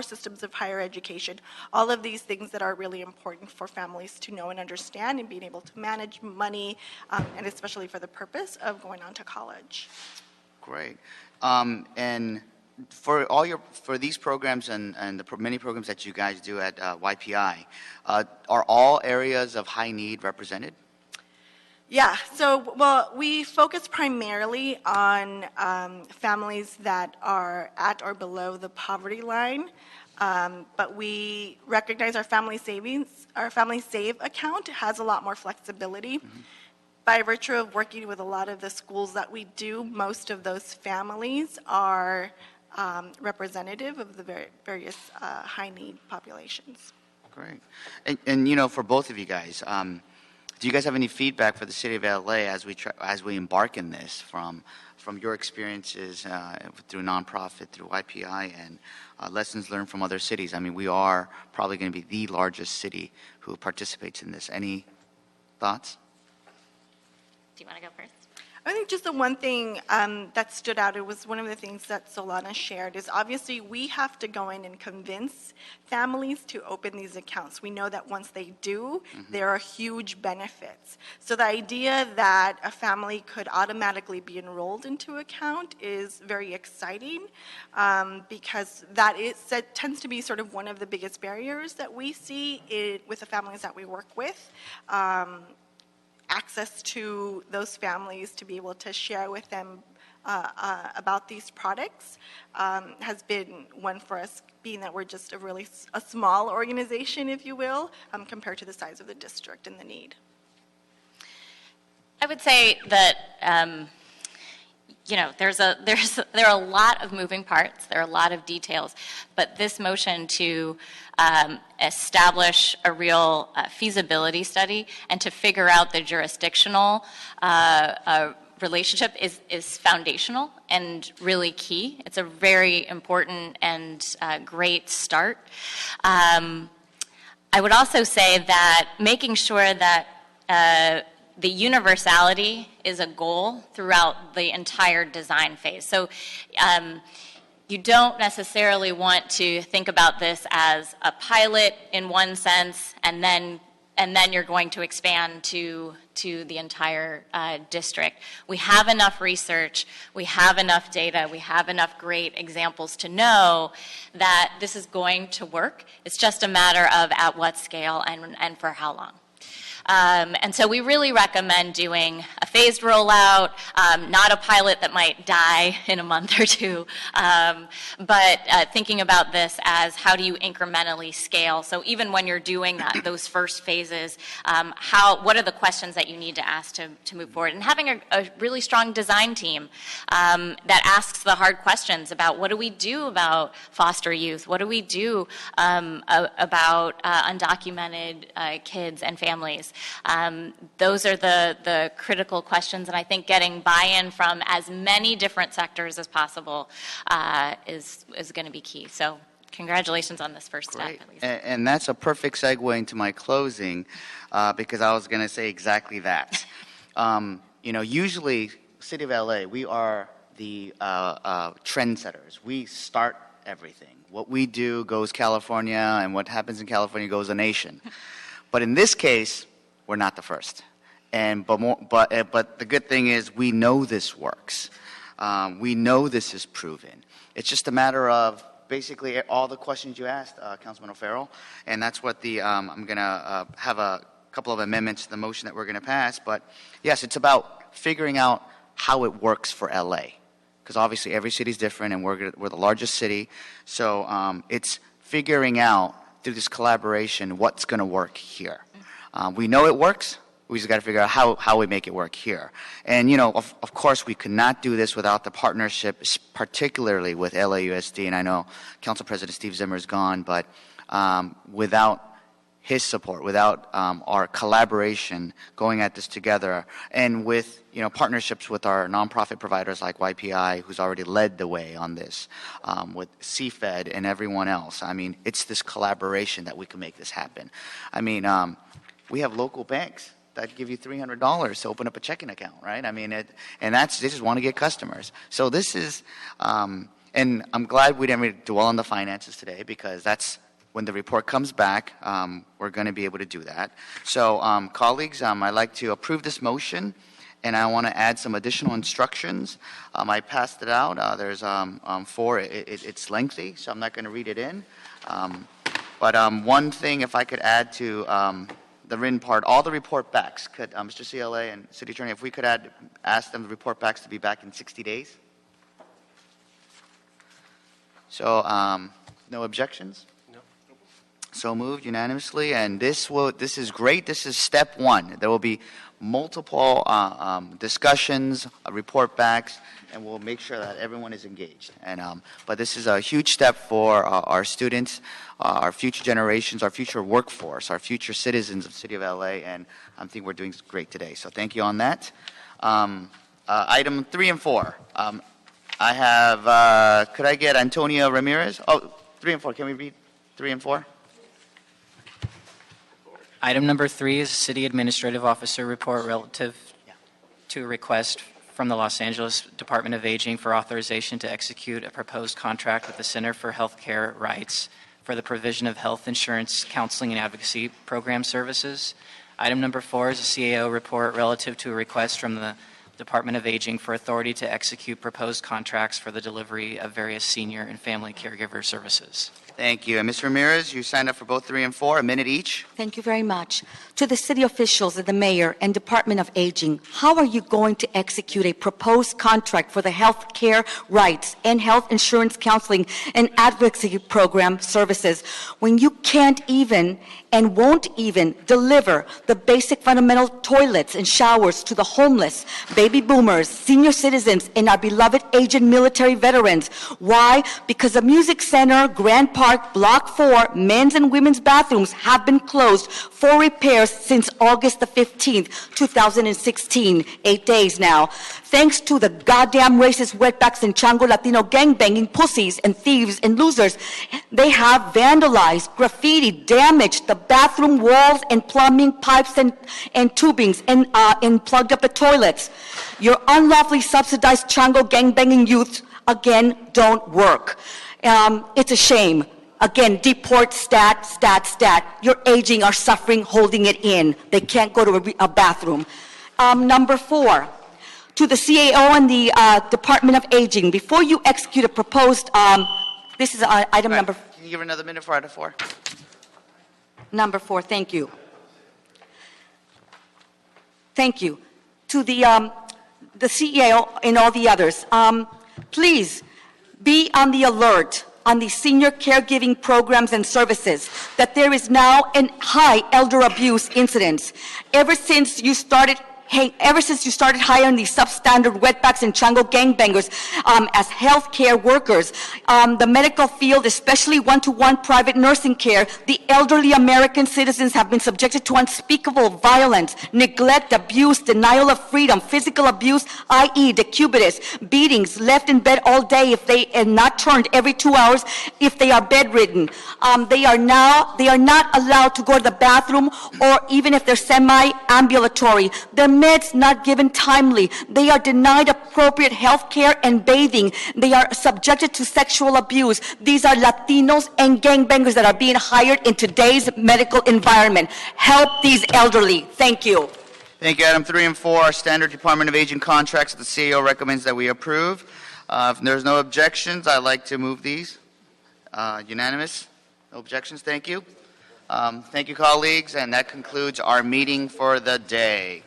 systems of higher education, all of these things that are really important for families to know and understand and being able to manage money, and especially for the purpose of going on to college. Great. And for these programs and the many programs that you guys do at YPI, are all areas of high need represented? Yeah, so, well, we focus primarily on families that are at or below the poverty line, but we recognize our Family Save account has a lot more flexibility. By virtue of working with a lot of the schools that we do, most of those families are representative of the various high need populations. Great. And for both of you guys, do you guys have any feedback for the city of LA as we embark in this from your experiences through nonprofit, through YPI, and lessons learned from other cities? I mean, we are probably going to be the largest city who participates in this. Any thoughts? Do you want to go first? I think just the one thing that stood out, it was one of the things that Solana shared, is obviously we have to go in and convince families to open these accounts. We know that once they do, there are huge benefits. So the idea that a family could automatically be enrolled into an account is very exciting because that tends to be sort of one of the biggest barriers that we see with the families that we work with. Access to those families to be able to share with them about these products has been one for us, being that we're just a small organization, if you will, compared to the size of the district and the need. I would say that there are a lot of moving parts, there are a lot of details, but this motion to establish a real feasibility study and to figure out the jurisdictional relationship is foundational and really key. It's a very important and great start. I would also say that making sure that the universality is a goal throughout the entire design phase. So you don't necessarily want to think about this as a pilot in one sense, and then you're going to expand to the entire district. We have enough research, we have enough data, we have enough great examples to know that this is going to work. It's just a matter of at what scale and for how long. And so we really recommend doing a phased rollout, not a pilot that might die in a month or two, but thinking about this as how do you incrementally scale. So even when you're doing those first phases, what are the questions that you need to ask to move forward? And having a really strong design team that asks the hard questions about what do we do about foster youth? What do we do about undocumented kids and families? Those are the critical questions, and I think getting buy-in from as many different sectors as possible is going to be key. So congratulations on this first step. And that's a perfect segue into my closing because I was going to say exactly that. Usually, City of LA, we are the trendsetters. We start everything. What we do goes California, and what happens in California goes a nation. But in this case, we're not the first. But the good thing is we know this works. We know this is proven. It's just a matter of basically all the questions you asked, Councilman O'Farrell, and that's what I'm going to have a couple of amendments to the motion that we're going to pass. But yes, it's about figuring out how it works for LA, because obviously every city is different, and we're the largest city. So it's figuring out through this collaboration what's going to work here. We know it works. We just got to figure out how we make it work here. And, of course, we could not do this without the partnership, particularly with LAUSD. And I know Council President Steve Zimmer is gone, but without his support, without our collaboration going at this together, and with partnerships with our nonprofit providers like YPI, who's already led the way on this, with CFED and everyone else. I mean, it's this collaboration that we can make this happen. I mean, we have local banks that give you $300 to open up a checking account, right? I mean, they just want to get customers. So this is, and I'm glad we didn't really dwell on the finances today, because that's when the report comes back, we're going to be able to do that. So, colleagues, I'd like to approve this motion, and I want to add some additional instructions. I passed it out. There's 4. It's lengthy, so I'm not going to read it in. But one thing, if I could add to the written part, all the report backs, could Mr. CLA and City Attorney, if we could ask them the report backs to be back in 60 days. So, no objections? So moved unanimously, and this is great. This is step one. There will be multiple discussions, report backs, and we'll make sure that everyone is engaged. But this is a huge step for our students, our future generations, our future workforce, our future citizens of the City of LA, and I think we're doing great today. So thank you on that. Item 3 and 4. I have, could I get Antonio Ramirez? Oh, 3 and 4. Can we read 3 and 4? Item number 3 is City Administrative Officer report relative to a request from the Los Angeles Department of Aging for authorization to execute a proposed contract with the Center for Healthcare Rights for the provision of health insurance counseling and advocacy program services. Item number 4 is a CAO report relative to a request from the Department of Aging for authority to execute proposed contracts for the delivery of various senior and family caregiver services. Thank you. And Ms. Ramirez, you signed up for both 3 and 4, a minute each. Thank you very much. To the city officials and the mayor and Department of Aging, how are you going to execute a proposed contract for the health care rights and health insurance counseling and advocacy program services when you can't even and won't even deliver the basic fundamental toilets and showers to the homeless, baby boomers, senior citizens, and our beloved aged military veterans? Why? Because the Music Center, Grand Park, Block 4, men's and women's bathrooms have been closed for repairs since August the 15th, 2016, 8 days now. Thanks to the goddamn racist wetbacks and Chango Latino gangbanging pussies and thieves and losers, they have vandalized, graffiti, damaged the bathroom walls and plumbing pipes and tubings and plugged up the toilets. Your unlawfully subsidized Chango gangbanging youth, again, don't work. It's a shame. Again, deport, stat. Your aging are suffering holding it in. They can't go to a bathroom. Number 4, to the CAO and the Department of Aging, before you execute a proposed, this is item number... Can you give another minute for item 4? Number 4, thank you. Thank you. To the CEO and all the others, please be on the alert on the senior caregiving programs and services that there is now a high elder abuse incidence. Ever since you started hiring these substandard wetbacks and Chango gangbangers as healthcare workers, the medical field, especially one-to-one private nursing care, the elderly American citizens have been subjected to unspeakable violence, neglect, abuse, denial of freedom, physical abuse, i.e. decubitus, beatings, left in bed all day if they are not turned every 2 hours if they are bedridden. They are not allowed to go to the bathroom, or even if they're semi-ambulatory. Their meds not given timely. They are denied appropriate health care and bathing. They are subjected to sexual abuse. These are Latinos and gangbangers that are being hired in today's medical environment. Help these elderly. Thank you. Thank you. Item 3 and 4 are standard Department of Aging contracts. The CEO recommends that we approve. If there's no objections, I'd like to move these. Unanimous? No objections? Thank you. Thank you, colleagues, and that concludes our meeting for the day.